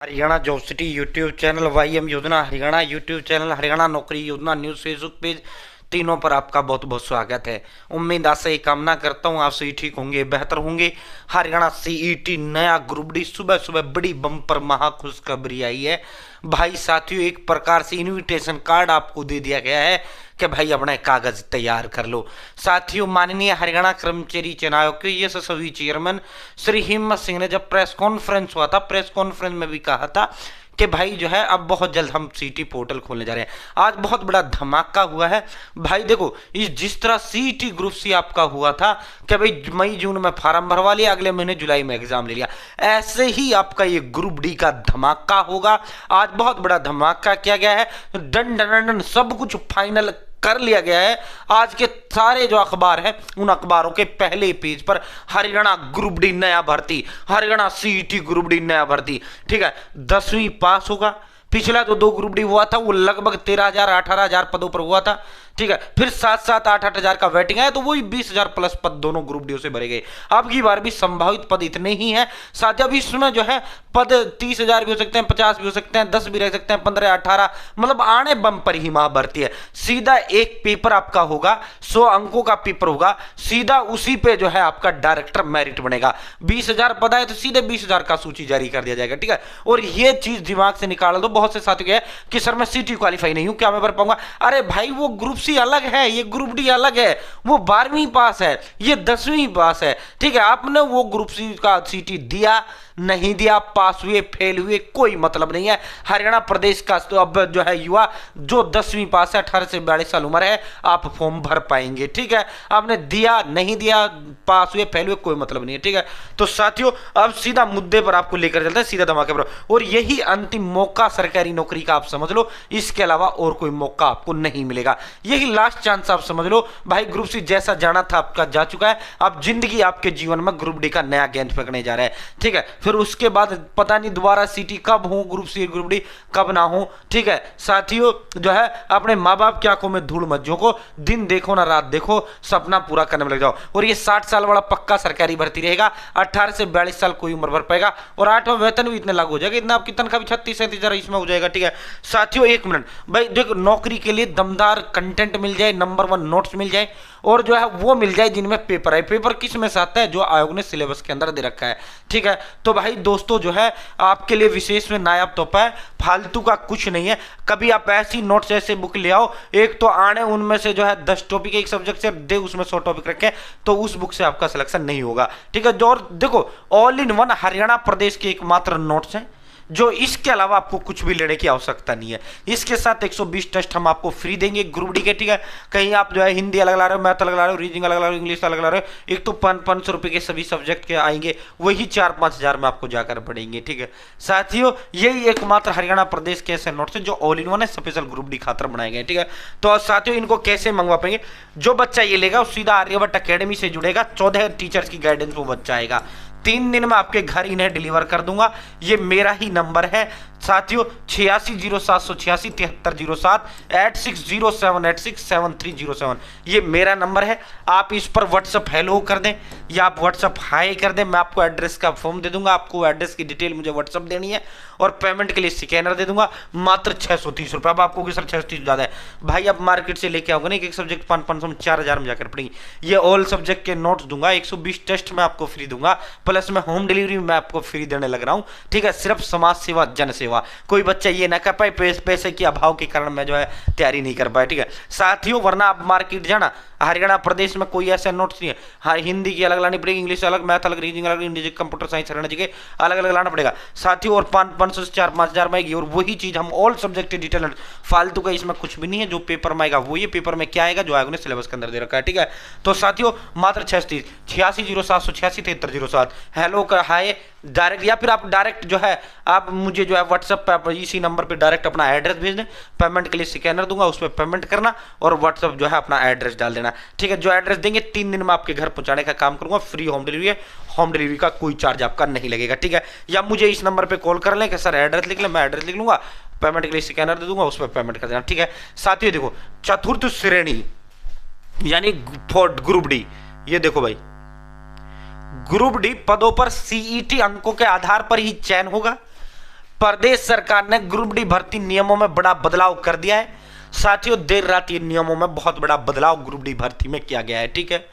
Haryana job city YouTube channel, YM योजना Haryana YouTube channel, Haryana नौकरी योजना न्यूज़ फेसबुक पेज, तीनों पर आपका बहुत बहुत स्वागत है। उम्मीद आशा ही कामना करता हूँ आप सही ठीक होंगे, बेहतर होंगे। हरियाणा सीईटी नया ग्रुप डी सुबह सुबह बड़ी बम्पर महा खुशखबरी आई है भाई साथियों। एक प्रकार से इनविटेशन कार्ड आपको दे दिया गया है कि भाई अपना कागज तैयार कर लो। साथियों, माननीय हरियाणा कर्मचारी चयन आयोग के यशस्वी चेयरमैन श्री हिम्मत सिंह ने जब प्रेस कॉन्फ्रेंस हुआ था, प्रेस कॉन्फ्रेंस में भी कहा था कि भाई जो है अब बहुत जल्द हम सीटी पोर्टल खोलने जा रहे हैं। आज बहुत बड़ा धमाका हुआ है भाई। देखो, इस जिस तरह सीटी ग्रुप सी आपका हुआ था कि भाई मई जून में फार्म भरवा लिया, अगले महीने जुलाई में एग्जाम ले लिया, ऐसे ही आपका ये ग्रुप डी का धमाका होगा। आज बहुत बड़ा धमाका किया गया है, डन डन डन सब कुछ फाइनल कर लिया गया है। आज के सारे जो अखबार हैं उन अखबारों के पहले पेज पर हरियाणा ग्रुप डी नया भर्ती, हरियाणा सीईटी ग्रुप डी नया भर्ती। ठीक है, 10वीं पास होगा। पिछला जो दो ग्रुप डी हुआ था वो लगभग 13,000 18,000 पदों पर हुआ था। ठीक है, फिर 7-7 8-8 हजार का वेटिंग है, तो वही 20,000 प्लस पद दोनों ग्रुप डी से भरे गए। अब की बार भी संभावित पद इतने ही हैं। साथ अब इसमें जो है पद 30,000 भी हो सकते हैं, 50 भी हो सकते हैं, 10 भी रह सकते हैं, 15 18, मतलब आने बम पर ही महा भर्ती है। सीधा एक पेपर आपका होगा, 100 अंकों का पेपर होगा, सीधा उसी पे जो है आपका डायरेक्टर मेरिट बनेगा। 20,000 पद आए तो सीधे 20,000 का सूची जारी कर दिया जाएगा। ठीक है, और ये चीज दिमाग से निकाल दो। बहुत से साथी है कि सर मैं सीटी क्वालिफाई नहीं हूं, क्या मैं भर पाऊंगा? अरे भाई, वो ग्रुप सी अलग है, ये ग्रुप डी अलग है। वो 12वीं पास है, ये 10वीं पास है। ठीक है, आपने वो ग्रुप सी का सीटी दिया नहीं दिया, पास हुए फेल हुए, कोई मतलब नहीं है। हरियाणा प्रदेश का तो अब जो है युवा जो 10वीं पास है, 18 से 42 साल उम्र है, आप फॉर्म भर पाएंगे। ठीक है, आपने दिया नहीं दिया, पास हुए फेल हुए, कोई मतलब नहीं है। ठीक है, तो साथियों अब सीधा मुद्दे पर आपको लेकर चलते हैं, सीधा धमाके पर। और यही अंतिम मौका सरकारी नौकरी का आप समझ लो, इसके अलावा और कोई मौका आपको नहीं मिलेगा। यही लास्ट चांस आप समझ लो भाई। ग्रुप सी जैसा जाना था आपका जा चुका है। अब जिंदगी आपके जीवन में ग्रुप डी का नया गेंद फेंकने जा रहा है। ठीक है, फिर उसके बाद पता नहीं दोबारा सीटी कब हो, ग्रुप सी ग्रुप डी कब ना हो। ठीक है साथियों, जो है अपने माँ बाप की आंखों में धूल मत झोंको, दिन देखो ना रात देखो, सपना पूरा करने में लग जाओ। और ये 60 साल वाला पक्का सरकारी भर्ती रहेगा। 18 से 42 साल कोई उम्र भर पाएगा, और 8वां वेतन भी इतने लागू हो जाएगा, इतना आपकी तनख्वाह भी 36-37 हजार इसमें हो जाएगा। ठीक है साथियों, एक मिनट भाई, देखो नौकरी के लिए दमदार कंटेंट मिल जाए, नंबर 1 नोट्स मिल जाए, और जो है वो मिल जाए जिनमें पेपर है। पेपर किस में से आता है? जो आयोग ने सिलेबस के अंदर दे रखा है। ठीक है, तो भाई दोस्तों जो है आपके लिए विशेष में नायाब तोहफा है, फालतू का कुछ नहीं है। कभी आप ऐसी नोट्स ऐसे बुक ले आओ, एक तो आने उनमें से जो है 10 टॉपिक एक सब्जेक्ट से दे, उसमें 100 टॉपिक रखे, तो उस बुक से आपका सिलेक्शन नहीं होगा। ठीक है, जो और देखो ऑल इन वन हरियाणा प्रदेश के एकमात्र नोट्स हैं, जो इसके अलावा आपको कुछ भी लेने की आवश्यकता नहीं है। इसके साथ 120 टेस्ट हम आपको फ्री देंगे ग्रुप डी के। ठीक है, कहीं आप जो है हिंदी अलग ला रहे हो, मैथ अलग ला रहे हो, रीजनिंग अलग ला रहे हो, इंग्लिश अलग ला रहे हो, एक तो 500 रुपए के सभी सब्जेक्ट के आएंगे, वही 4-5 हजार में आपको जाकर पड़ेंगे। ठीक है साथियों, यही एकमात्र हरियाणा प्रदेश के ऐसे नोट्स हैं जो ऑल इन वन है, स्पेशल ग्रुप डी खातर बनाए गए। ठीक है, तो साथियों इनको कैसे मंगवा पाएंगे? जो बच्चा ये लेगा वो सीधा आर्यभट्ट अकेडमी से जुड़ेगा, 14 टीचर्स की गाइडेंस वो बच्चा आएगा। 3 दिन में आपके घर इन्हें डिलीवर कर दूंगा। ये मेरा ही नंबर है साथियों, 860786 7307 8607867307। ये मेरा नंबर है। आप इस पर व्हाट्सअप हेलो कर दें या आप व्हाट्सअप हाई कर दें, मैं आपको एड्रेस का फॉर्म दे दूंगा। आपको एड्रेस की डिटेल मुझे व्हाट्सअप देनी है, और पेमेंट के लिए स्कैनर दे दूंगा, मात्र 630 रुपये। अब आपको सर 630 ज़्यादा है भाई, आप मार्केट से लेके आओगे ना, एक सब्जेक्ट 500 4,000 में जाकर पड़ेगी। ये ऑल सब्जेक्ट के नोट्स दूंगा, 120 टेस्ट में आपको फ्री दूंगा, प्लस में होम डिलीवरी में आपको फ्री देने लग रहा हूँ। ठीक है, सिर्फ समाज सेवा जन सेवा। कोई बच्चा ये ना कर पाए पैसे के अभाव के कारण मैं जो है तैयारी नहीं कर पाया। ठीक है साथियों, वरना आप मार्केट जाना, हरियाणा प्रदेश में कोई ऐसा नोट्स नहीं है। हाँ, हिंदी की अलग लानी पड़ेगी, इंग्लिश अलग, मैथ अलग, रीजनिंग अलग, इंग्लिश कंप्यूटर साइंस हरियाणा जी के अलग अलग लाना पड़ेगा साथियों। और 500 से 4-5 हजार में आएगी, और वही चीज हम ऑल सब्जेक्ट डिटेल, फालतू का इसमें कुछ भी नहीं है। जो पेपर में आएगा वो ये पेपर में क्या आएगा जो आयोग ने सिलेबस के अंदर दे रखा है। ठीक है, तो साथियों मात्र 860786 7307 हेलो का हाय डायरेक्ट, या फिर आप डायरेक्ट जो है आप मुझे जो है व्हाट्सएप पे इसी नंबर पे डायरेक्ट अपना एड्रेस भेज दें। पेमेंट के लिए स्कैनर दूंगा, उस पर पेमेंट करना और व्हाट्सएप जो है अपना एड्रेस डाल देना। ठीक है, जो एड्रेस देंगे 3 दिन में आपके घर पहुंचाने का काम करूंगा। फ्री होम डिलीवरी है, होम डिलीवरी का कोई चार्ज आपका नहीं लगेगा। ठीक है, या मुझे इस नंबर पर कॉल कर लें कि सर एड्रेस लिख लें, मैं एड्रेस लिख लूंगा, पेमेंट के लिए स्कैनर दे दूंगा, उस पर पेमेंट कर देना। ठीक है साथियों, देखो चतुर्थ श्रेणी यानी ग्रुप डी, ये देखो भाई ग्रुप डी पदों पर सीईटी अंकों के आधार पर ही चयन होगा। प्रदेश सरकार ने ग्रुप डी भर्ती नियमों में बड़ा बदलाव कर दिया है साथियों। देर रात ये नियमों में बहुत बड़ा बदलाव ग्रुप डी भर्ती में किया गया है। ठीक है,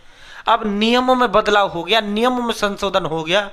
अब नियमों में बदलाव हो गया, नियमों में संशोधन हो गया,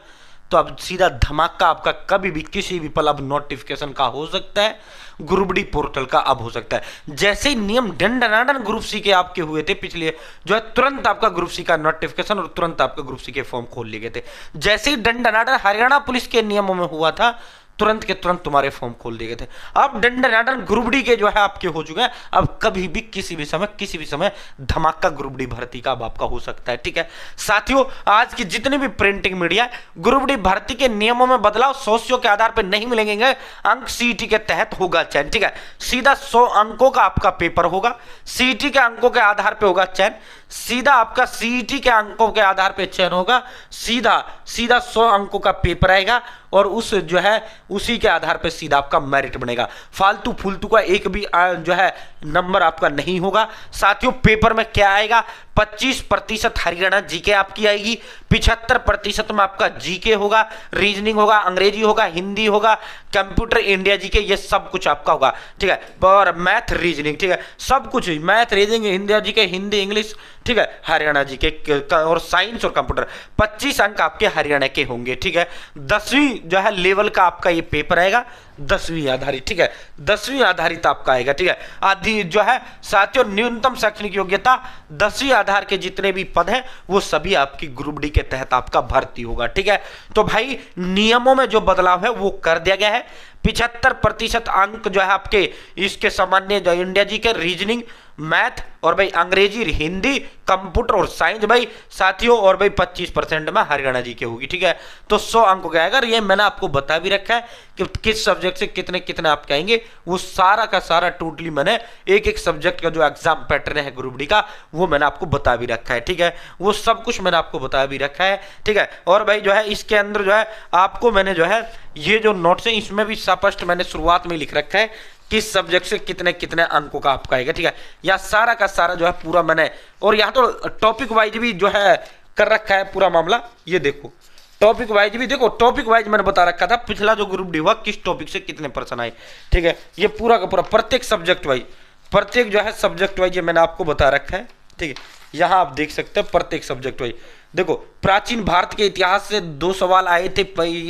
तो अब सीधा धमाका आपका कभी भी किसी भी पल अब नोटिफिकेशन का हो सकता है, ग्रुप डी पोर्टल का अब हो सकता है। जैसे ही नियम दंडनादन ग्रुप सी के आपके हुए थे पिछले, जो है तुरंत आपका ग्रुप सी का नोटिफिकेशन और तुरंत आपका ग्रुप सी के फॉर्म खोल लिए गए थे। जैसे ही दंडनादन हरियाणा पुलिस के नियमों में हुआ था, तुरंत के तुरंत तुम्हारे फॉर्म खोल दिए गए थे। अब दंडनादन ग्रुप डी के जो है आपके हो चुके हैं। अब कभी भी किसी भी समय धमाका ग्रुप डी भर्ती का अब आपका हो सकता है। ठीक है साथियों, आज की जितनी भी प्रिंटिंग मीडिया ग्रुप डी भर्ती के नियमों में बदलाव 100 के आधार पर नहीं मिलेंगे, अंक सीईटी के तहत होगा चयन। ठीक है, सीधा 100 अंकों का आपका पेपर होगा, सीईटी के अंकों के आधार पर होगा चयन, सीधा आपका सीईटी के अंकों के आधार पर चयन होगा, सीधा 100 अंकों का पेपर आएगा और उस जो है उसी के आधार पर सीधा आपका मेरिट बनेगा। फालतू फुलतू का एक भी जो है नंबर आपका नहीं होगा। साथियों पेपर में क्या आएगा, 25% हरियाणा जीके आपकी आएगी, 75% में आपका जीके होगा, रीजनिंग होगा, अंग्रेजी होगा, हिंदी होगा, कंप्यूटर इंडिया जीके, ये सब कुछ आपका होगा। ठीक है, और मैथ रीजनिंग, ठीक है, सब कुछ math reasoning Hindi GK, Hindi English, ठीक है, हरियाणा जीके और साइंस और कंप्यूटर 25 अंक आपके हरियाणा के होंगे। ठीक है, 10वीं जो है लेवल का आपका ये पेपर आएगा, 10वीं आधारित। ठीक है, 10वीं आधारित आपका आएगा। ठीक है, आदि जो है साथियों न्यूनतम शैक्षणिक योग्यता 10वीं आधार के जितने भी पद हैं वो सभी आपकी ग्रुप डी के तहत आपका भर्ती होगा। ठीक है, तो भाई नियमों में जो बदलाव है वो कर दिया गया है। 75% अंक जो है आपके इसके सामान्य जो इंडिया जी के रीजनिंग, मैथ और भाई अंग्रेजी, हिंदी, कंप्यूटर और साइंस भाई साथियों, और भाई 25% में हरियाणा जी के होगी। ठीक है, तो 100 अंक का आएगा। ये मैंने आपको बता भी रखा है कि किस सब्जेक्ट से कितने कितने आपके आएंगे, वो सारा का सारा टोटली मैंने एक सब्जेक्ट का जो एग्जाम पैटर्न है ग्रुप डी का वो मैंने आपको बता भी रखा है। ठीक है, वो सब कुछ मैंने आपको बता भी रखा है। ठीक है, और भाई जो है इसके अंदर जो है आपको मैंने जो है ये जो नोट्स है इसमें भी स्पष्ट मैंने शुरुआत में लिख रखा है किस सब्जेक्ट से कितने कितने अंकों का आपका आएगा। ठीक है, यह सारा का सारा जो है पूरा मैंने, और यहाँ तो टॉपिक वाइज भी जो है कर रखा है पूरा मामला। ये देखो टॉपिक वाइज भी देखो, टॉपिक वाइज मैंने बता रखा था पिछला जो ग्रुप डी हुआ किस टॉपिक से कितने पर्सन आए। ठीक है, ये पूरा का पूरा प्रत्येक सब्जेक्ट वाइज, प्रत्येक जो है सब्जेक्ट वाइज ये मैंने आपको बता रखा है। ठीक है, यहाँ आप देख सकते हैं प्रत्येक सब्जेक्ट वाइज। देखो प्राचीन भारत के इतिहास से 2 सवाल आए थे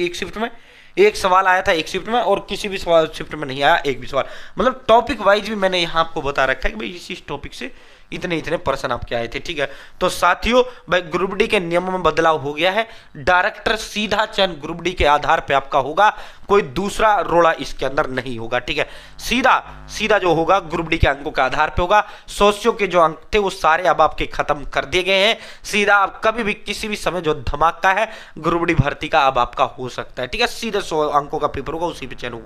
एक शिफ्ट में, एक सवाल आया था एक शिफ्ट में, और किसी भी सवाल शिफ्ट में नहीं आया एक भी सवाल। मतलब टॉपिक वाइज भी मैंने यहाँ आपको बता रखा है कि भाई इस टॉपिक से इतने इतने पर्सन आपके आए थे। ठीक है, तो साथियों भाई ग्रुप डी के नियमों में बदलाव हो गया है। डायरेक्टर सीधा चयन ग्रुप डी के आधार पे आपका होगा, कोई दूसरा रोड़ा इसके अंदर नहीं होगा। ठीक है, सीधा जो होगा ग्रुप डी के अंकों के आधार पे होगा। 100 के जो अंक थे वो सारे अब आपके खत्म कर दिए गए हैं। सीधा आप कभी भी किसी भी समय जो धमाका है ग्रुप डी भर्ती का अब आपका हो सकता है। ठीक है, सीधे 100 अंकों का पेपर होगा, उसी पे चयन होगा।